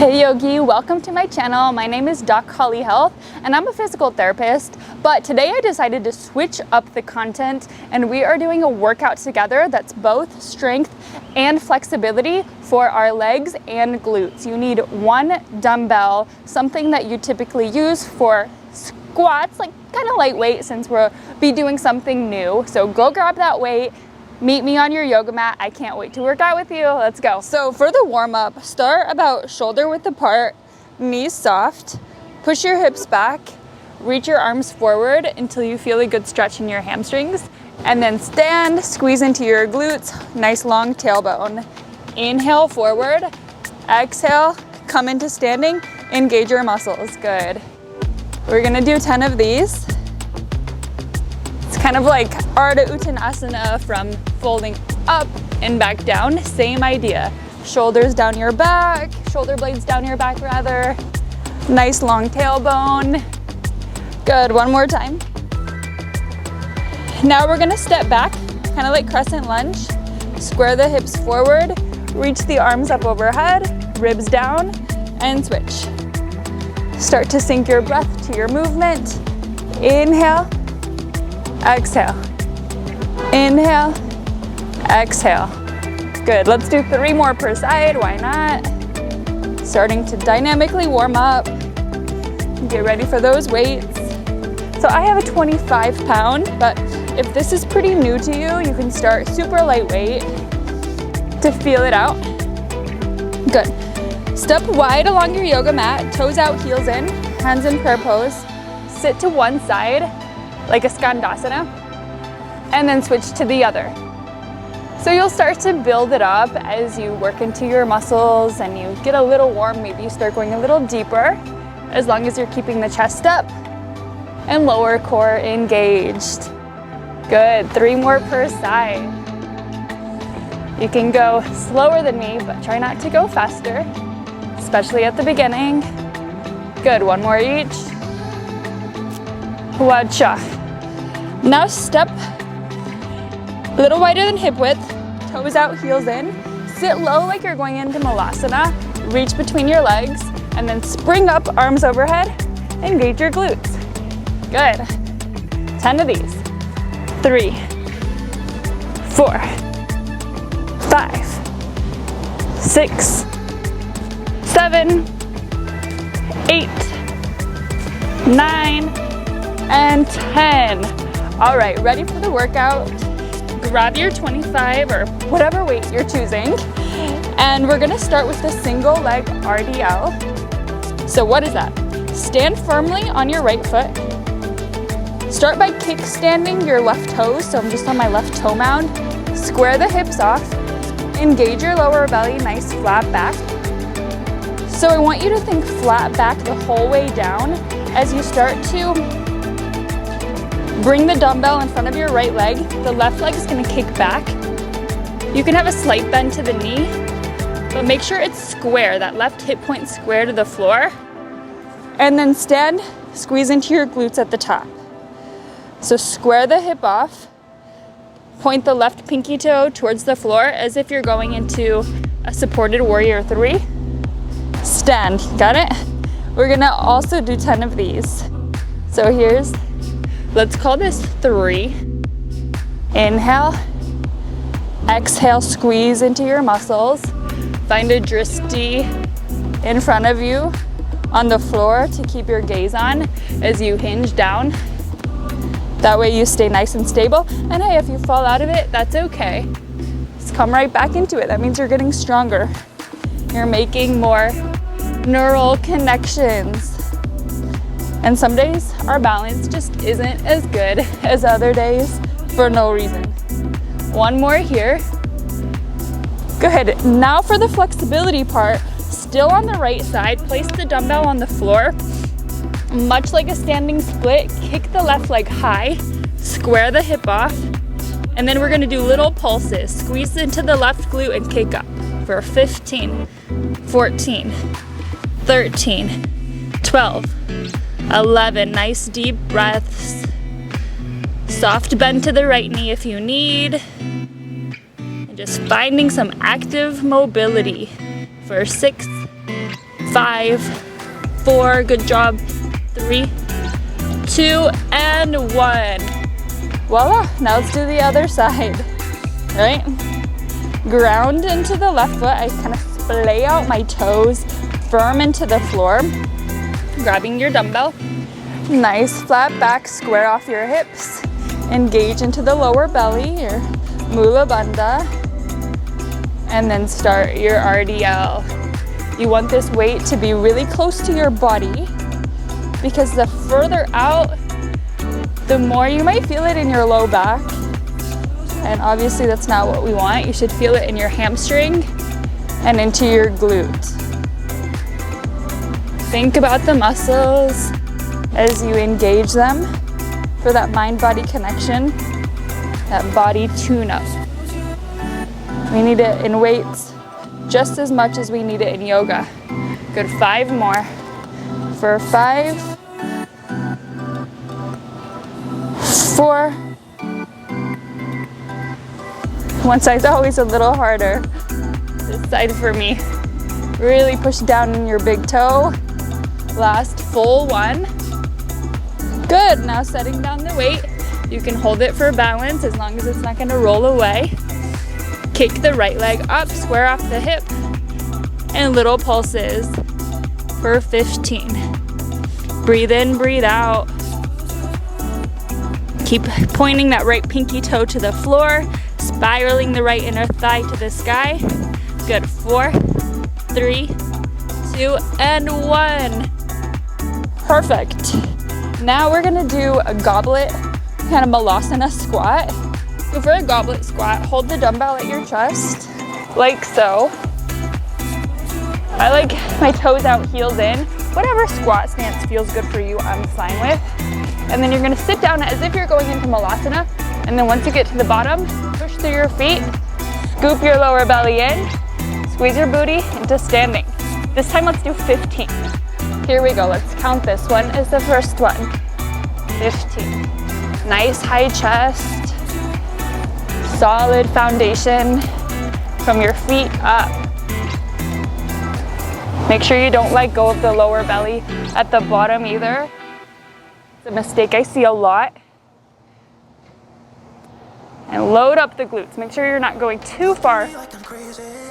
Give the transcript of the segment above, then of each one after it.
Hey Yogi, welcome to my channel. My name is DocHollyHealth and I'm a physical therapist, but today I decided to switch up the content and we are doing a workout together that's both strength and flexibility for our legs and glutes. You need one dumbbell, something that you typically use for squats, like kind of lightweight since we'll be doing something new. So go grab that weight. Meet me on your yoga mat. I can't wait to work out with you. Let's go. So for the warm up, start about shoulder width apart, knees soft, push your hips back, reach your arms forward until you feel a good stretch in your hamstrings, and then stand, squeeze into your glutes, nice long tailbone. Inhale forward, exhale, come into standing, engage your muscles. Good. We're gonna do 10 of these. Kind of like Ardha Uttanasana from folding up and back down, same idea. Shoulders down your back, shoulder blades down your back rather. Nice long tailbone. Good, one more time. Now we're gonna step back, kind of like Crescent Lunge. Square the hips forward, reach the arms up overhead, ribs down, and switch. Start to sync your breath to your movement. Inhale. Exhale, inhale, exhale. Good, let's do 3 more per side, why not? Starting to dynamically warm up. Get ready for those weights. So I have a 25 pound, but if this is pretty new to you, you can start super lightweight to feel it out. Good. Step wide along your yoga mat, toes out, heels in, hands in prayer pose. Sit to one side, like a skandasana, and then switch to the other. So you'll start to build it up as you work into your muscles and you get a little warm, maybe you start going a little deeper, as long as you're keeping the chest up and lower core engaged. Good, 3 more per side. You can go slower than me, but try not to go faster, especially at the beginning. Good, 1 more each. Wacha. Now step a little wider than hip width, toes out, heels in. Sit low like you're going into Malasana. Reach between your legs and then spring up, arms overhead. Engage your glutes. Good. 10 of these. 3, 4, 5, 6, 7, 8, 9, and 10. All right, ready for the workout? Grab your 25 or whatever weight you're choosing. And we're gonna start with the single leg RDL. So what is that? Stand firmly on your right foot. Start by kickstanding your left toes. So I'm just on my left toe mound. Square the hips off. Engage your lower belly, nice flat back. So I want you to think flat back the whole way down as you start to bring the dumbbell in front of your right leg. The left leg is gonna kick back. You can have a slight bend to the knee, but make sure it's square, that left hip point square to the floor. And then stand, squeeze into your glutes at the top. So square the hip off, point the left pinky toe towards the floor as if you're going into a supported warrior 3. Stand, got it? We're gonna also do 10 of these. So let's call this 3. Inhale, exhale, squeeze into your muscles. Find a drishti in front of you on the floor to keep your gaze on as you hinge down. That way you stay nice and stable. And hey, if you fall out of it, that's okay. Just come right back into it. That means you're getting stronger. You're making more neural connections. And some days our balance just isn't as good as other days for no reason. 1 more here. Good. Now for the flexibility part, still on the right side, place the dumbbell on the floor. Much like a standing split, kick the left leg high, square the hip off, and then we're gonna do little pulses. Squeeze into the left glute and kick up for 15, 14, 13, 12, 11, nice deep breaths. Soft bend to the right knee if you need. And just finding some active mobility for 6, 5, 4, good job. 3, 2, and 1. Voila, now let's do the other side, right? Ground into the left foot. I kind of splay out my toes, firm into the floor, grabbing your dumbbell. Nice flat back, square off your hips. Engage into the lower belly, your Mula Bandha, and then start your RDL. You want this weight to be really close to your body, because the further out, the more you might feel it in your low back. And obviously that's not what we want. You should feel it in your hamstring and into your glute. Think about the muscles as you engage them for that mind-body connection, that body tune-up. We need it in weights just as much as we need it in yoga. Good, 5 more. For 5, 4. One side's always a little harder. This side for me. Really push down in your big toe. Last full 1. Good, now setting down the weight. You can hold it for balance as long as it's not gonna roll away. Kick the right leg up, square off the hip, and little pulses for 15. Breathe in, breathe out. Keep pointing that right pinky toe to the floor, spiraling the right inner thigh to the sky. Good, 4, 3, 2, and 1. Perfect. Now we're gonna do a goblet, kind of Malasana squat. So for a goblet squat, hold the dumbbell at your chest, like so. I like my toes out, heels in. Whatever squat stance feels good for you, I'm fine with. And then you're gonna sit down as if you're going into Malasana. And then once you get to the bottom, push through your feet, scoop your lower belly in, squeeze your booty into standing. This time let's do 15. Here we go, let's count this one as the first one. 15. Nice high chest, solid foundation from your feet up. Make sure you don't let go of the lower belly at the bottom either. It's a mistake I see a lot. And load up the glutes. Make sure you're not going too far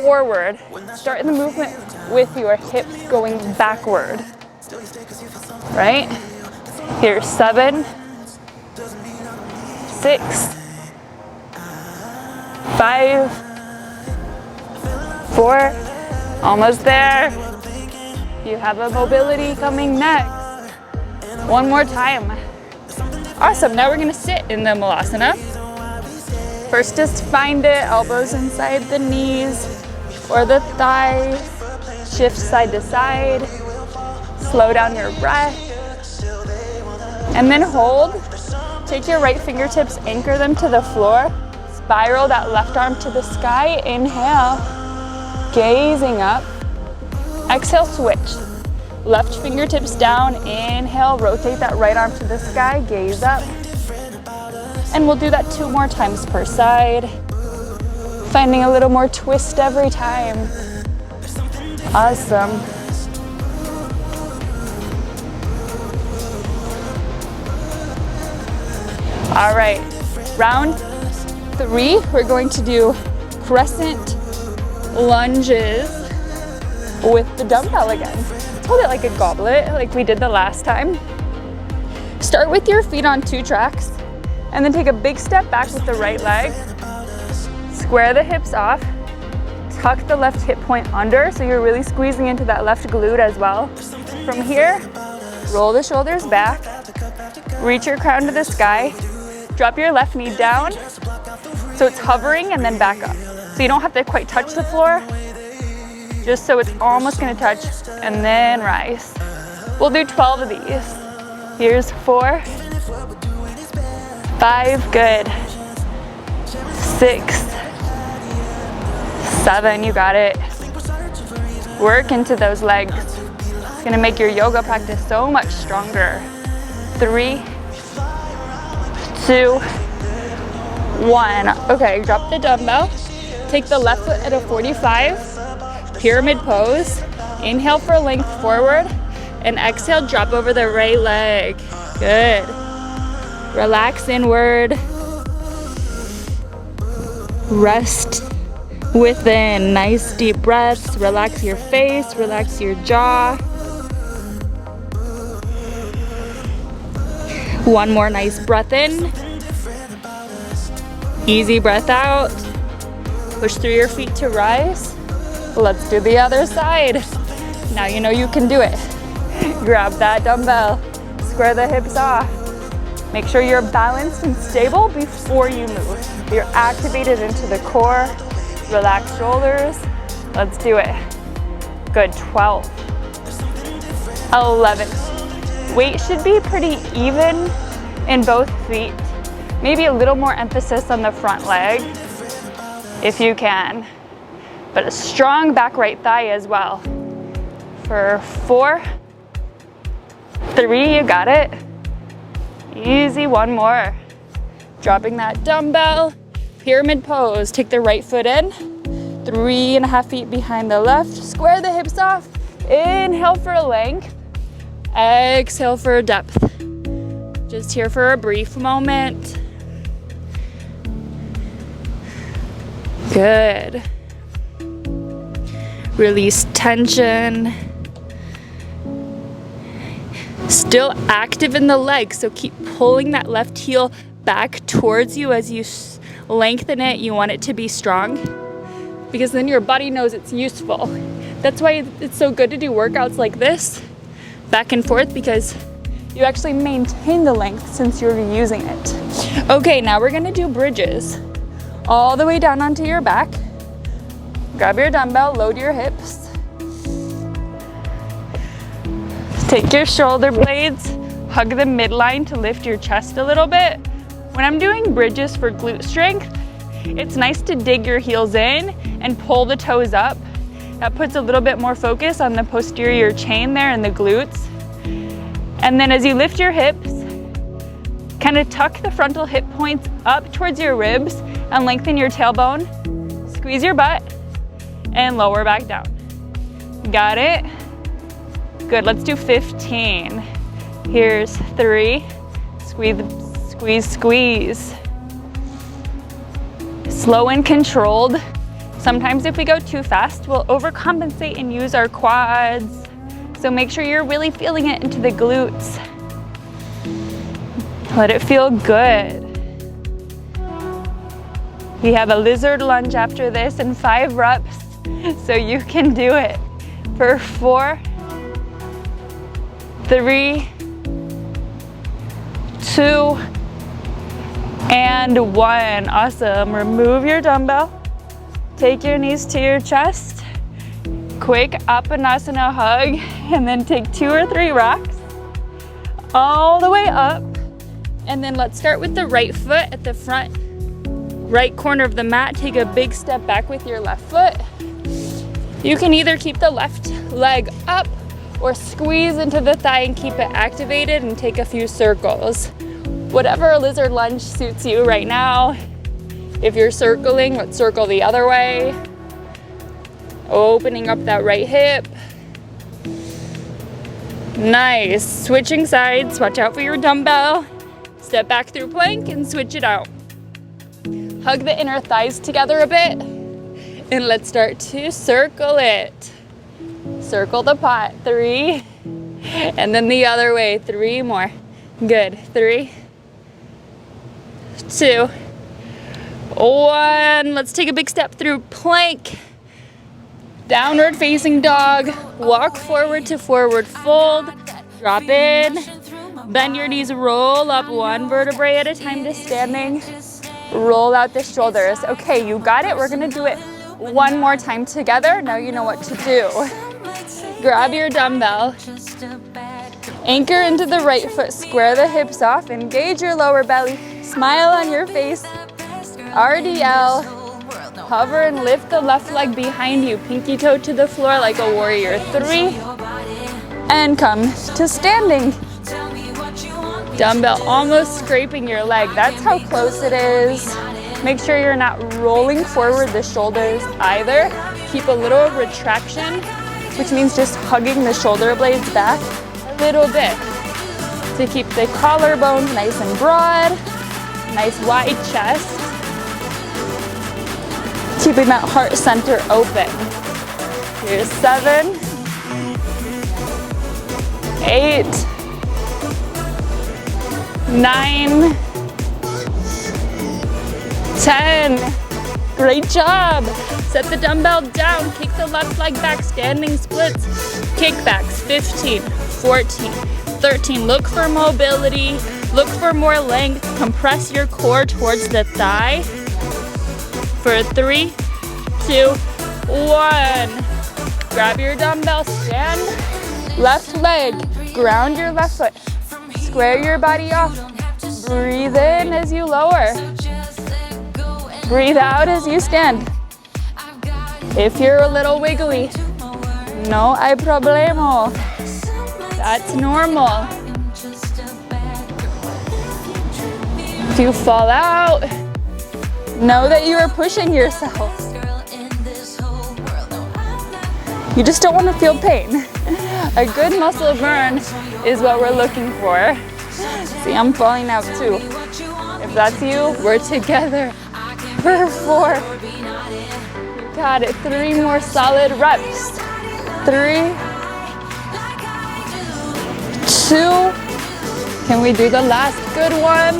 forward. Start the movement with your hips going backward. Right? Here's 7, 6, 5, 4, almost there. You have a mobility coming next. One more time. Awesome, now we're gonna sit in the Malasana. First, just find it, elbows inside the knees or the thighs. Shift side to side. Slow down your breath. And then hold. Take your right fingertips, anchor them to the floor. Spiral that left arm to the sky. Inhale, gazing up. Exhale, switch. Left fingertips down, inhale, rotate that right arm to the sky, gaze up. And we'll do that 2 more times per side. Finding a little more twist every time. Awesome. All right, round 3, we're going to do Crescent Lunges with the dumbbell again. Hold it like a goblet, like we did the last time. Start with your feet on 2 tracks, and then take a big step back with the right leg. Square the hips off. Tuck the left hip point under, so you're really squeezing into that left glute as well. From here, roll the shoulders back. Reach your crown to the sky. Drop your left knee down, so it's hovering, and then back up. So you don't have to quite touch the floor, just so it's almost gonna touch, and then rise. We'll do 12 of these. Here's 4, 5, good. 6, 7, you got it. Work into those legs. It's gonna make your yoga practice so much stronger. 3, 2, 1. Okay, drop the dumbbell. Take the left foot at a 45. Pyramid pose. Inhale for length forward, and exhale, drop over the right leg. Good. Relax inward. Rest within. Nice deep breaths. Relax your face, relax your jaw. One more nice breath in. Easy breath out. Push through your feet to rise. Let's do the other side. Now you know you can do it. Grab that dumbbell. Square the hips off. Make sure you're balanced and stable before you move. You're activated into the core. Relax shoulders. Let's do it. Good. 12. 11. Weight should be pretty even in both feet. Maybe a little more emphasis on the front leg if you can. But a strong back right thigh as well. For 4, 3, you got it. Easy, one more. Dropping that dumbbell, pyramid pose. Take the right foot in, 3.5 feet behind the left. Square the hips off. Inhale for length, exhale for depth. Just here for a brief moment. Good. Release tension. Still active in the leg, so keep pulling that left heel back towards you as you lengthen it. You want it to be strong because then your body knows it's useful. That's why it's so good to do workouts like this, back and forth, because you actually maintain the length since you're using it. Okay, now we're gonna do bridges. All the way down onto your back. Grab your dumbbell, load your hips. Take your shoulder blades, hug the midline to lift your chest a little bit. When I'm doing bridges for glute strength, it's nice to dig your heels in and pull the toes up. That puts a little bit more focus on the posterior chain there and the glutes. And then as you lift your hips, kind of tuck the frontal hip points up towards your ribs and lengthen your tailbone. Squeeze your butt and lower back down. Got it? Good, let's do 15. Here's 3. Squeeze, squeeze, squeeze. Slow and controlled. Sometimes if we go too fast, we'll overcompensate and use our quads. So make sure you're really feeling it into the glutes. Let it feel good. We have a lizard lunge after this and 5 reps, so you can do it. For 4, 3, 2, and 1. Awesome. Remove your dumbbell. Take your knees to your chest. Quick Apanasana hug, and then take 2 or 3 rocks all the way up. And then let's start with the right foot at the front right corner of the mat. Take a big step back with your left foot. You can either keep the left leg up or squeeze into the thigh and keep it activated and take a few circles. Whatever lizard lunge suits you right now. If you're circling, let's circle the other way. Opening up that right hip. Nice. Switching sides. Watch out for your dumbbell. Step back through plank and switch it out. Hug the inner thighs together a bit. And let's start to circle it. Circle the pot. 3. And then the other way. 3 more. Good. 3, 2, 1. Let's take a big step through plank. Downward facing dog. Walk forward to forward fold. Drop in. Bend your knees, roll up 1 vertebrae at a time to standing. Roll out the shoulders. Okay, you got it. We're gonna do it 1 more time together. Now you know what to do. Grab your dumbbell. Anchor into the right foot. Square the hips off. Engage your lower belly. Smile on your face. RDL. Hover and lift the left leg behind you. Pinky toe to the floor like a warrior. 3. And come to standing. Dumbbell almost scraping your leg. That's how close it is. Make sure you're not rolling forward the shoulders either. Keep a little retraction which means just hugging the shoulder blades back a little bit to keep the collarbones nice and broad, nice wide chest, keeping that heart center open. Here's 7, 8, 9, 10. Great job. Set the dumbbell down, kick the left leg back, standing splits, kickbacks, 15, 14, 13. Look for mobility, look for more length, compress your core towards the thigh. For 3, 2, 1. Grab your dumbbell, stand, left leg, ground your left foot, square your body off, breathe in as you lower, breathe out as you stand. If you're a little wiggly, no hay problemo, that's normal. If you fall out, know that you are pushing yourself. You just don't want to feel pain. A good muscle burn is what we're looking for. See, I'm falling out too. If that's you, we're together. For 4. Got it. 3 more solid reps. 3, 2. Can we do the last good one?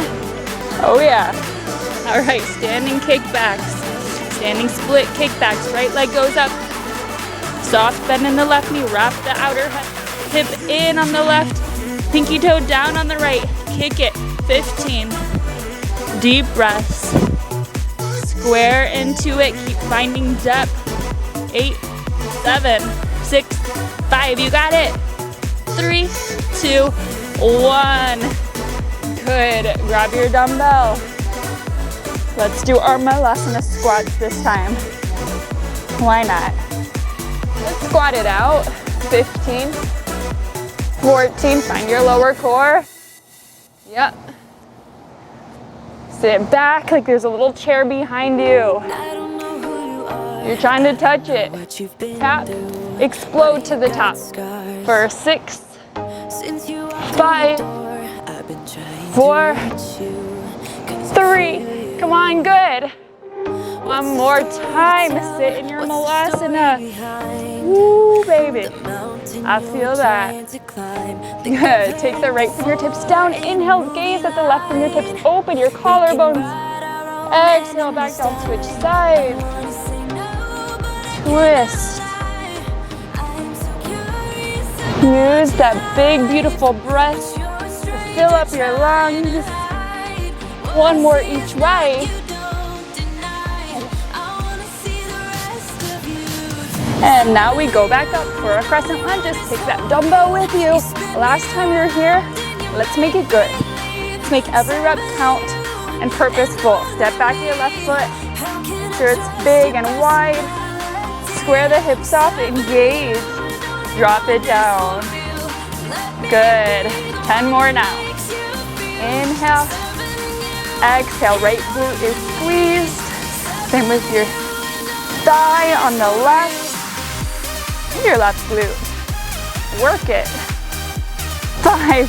Oh yeah. All right, standing kickbacks. Standing split kickbacks. Right leg goes up. Soft bend in the left knee, wrap the outer hip in on the left, pinky toe down on the right, kick it, 15. Deep breaths, square into it, keep finding depth, 8, 7, 6, 5, you got it, 3, 2, 1. Good, grab your dumbbell. Let's do our Malasana squats this time. Why not? Let's squat it out. 15, 14, find your lower core. Yep. Sit back like there's a little chair behind you. You're trying to touch it. Tap, explode to the top. For 6, 5, 4, 3. Come on, good. One more time, sit in your Malasana. Woo, baby. I feel that. Good, take the right fingertips down. Inhale, gaze at the left fingertips. Open your collarbones. Exhale, back down, switch sides. Twist. Use that big, beautiful breath to fill up your lungs. One more each way. And now we go back up for a crescent lunges. Take that dumbbell with you. Last time you're here, let's make it good. Let's make every rep count and purposeful. Step back your left foot. Make sure it's big and wide. Square the hips off, engage. Drop it down. Good. 10 more now. Inhale. Exhale. Right glute is squeezed. Same with your thigh on the left. And your left glute. Work it. 5,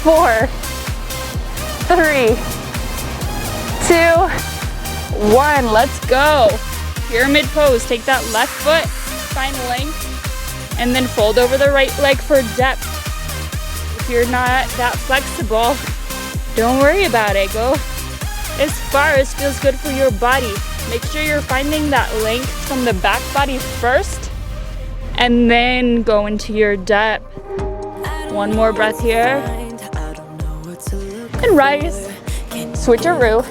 4, 3, 2, 1. Let's go. Pyramid pose. Take that left foot, find length, and then fold over the right leg for depth. If you're not that flexible, don't worry about it. Go as far as feels good for your body. Make sure you're finding that length from the back body first, and then go into your depth. One more breath here. And rise. Switcheroo.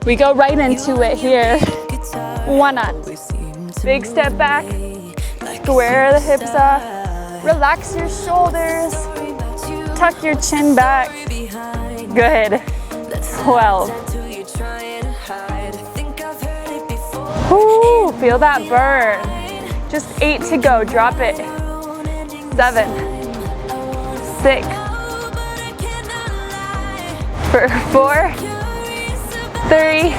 We go right into it here. One on. Big step back. Square the hips up. Relax your shoulders. Tuck your chin back. Good. 12. Woo, feel that burn. Just 8 to go, drop it. 7, 6, 4, 3,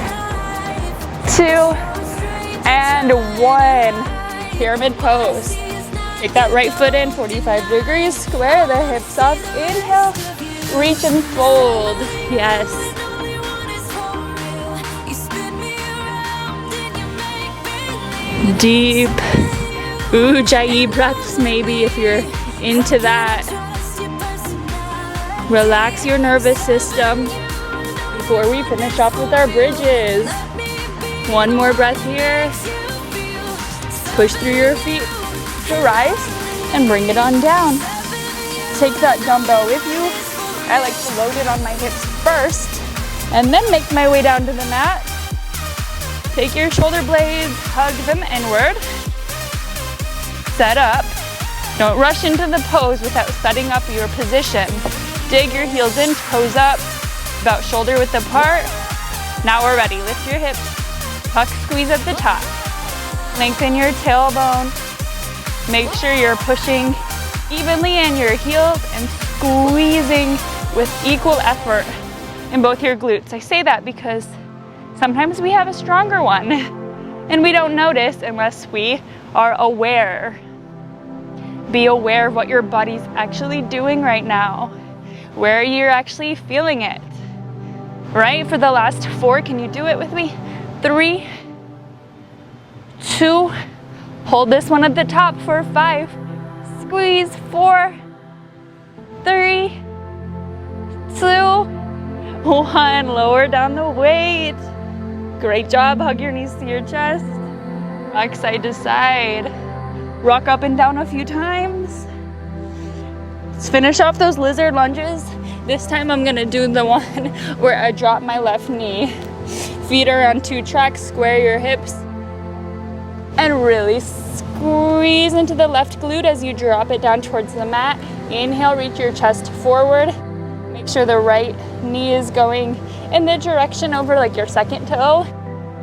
2, and 1. pyramid pose. Take that right foot in, 45 degrees, square the hips up, inhale, reach and fold, yes. Deep Ujjayi breaths maybe if you're into that. Relax your nervous system before we finish off with our bridges. One more breath here. Push through your feet to rise and bring it on down. Take that dumbbell with you. I like to load it on my hips first and then make my way down to the mat. Take your shoulder blades, hug them inward. Set up. Don't rush into the pose without setting up your position. Dig your heels in, toes up, about shoulder width apart. Now we're ready. Lift your hips, tuck, squeeze at the top. Lengthen your tailbone. Make sure you're pushing evenly in your heels and squeezing with equal effort in both your glutes. I say that because sometimes we have a stronger one and we don't notice unless we are aware. Be aware of what your body's actually doing right now, where you're actually feeling it. Right? For the last 4, can you do it with me? 3, 2, hold this one at the top for 5, squeeze, 4, 3, 2, 1, lower down the weight. Great job, hug your knees to your chest. Rock side to side. Rock up and down a few times. Let's finish off those lizard lunges. This time I'm gonna do the one where I drop my left knee. Feet are on 2 tracks, square your hips. And really squeeze into the left glute as you drop it down towards the mat. Inhale, reach your chest forward. Make sure the right knee is going in the direction over like your second toe.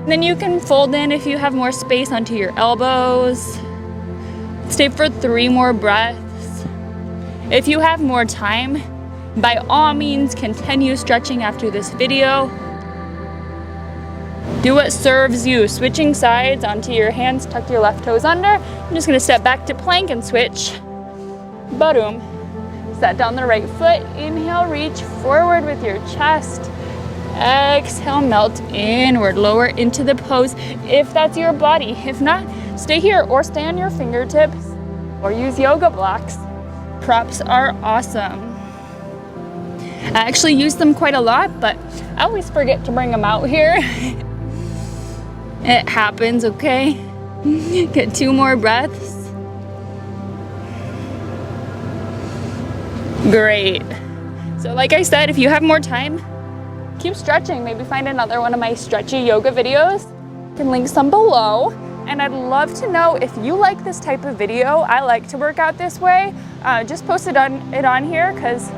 Then you can fold in if you have more space onto your elbows. Stay for 3 more breaths. If you have more time, by all means, continue stretching after this video. Do what serves you. Switching sides onto your hands, tuck your left toes under. I'm just gonna step back to plank and switch. Boom. Set down the right foot. Inhale, reach forward with your chest. Exhale, melt inward, lower into the pose if that's your body. If not, stay here or stay on your fingertips or use yoga blocks. Props are awesome. I actually use them quite a lot, but I always forget to bring them out here. It happens, okay? Get 2 more breaths. Great. So like I said, if you have more time, keep stretching. Maybe find another one of my stretchy yoga videos. I can link some below. And I'd love to know if you like this type of video. I like to work out this way. Just post it on here because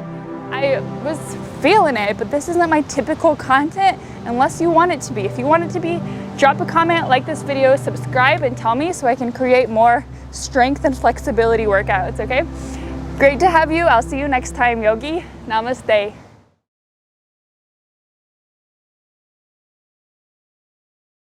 I was feeling it, but this isn't my typical content unless you want it to be. If you want it to be, drop a comment, like this video, subscribe, and tell me so I can create more strength and flexibility workouts, okay? Great to have you. I'll see you next time, Yogi. Namaste.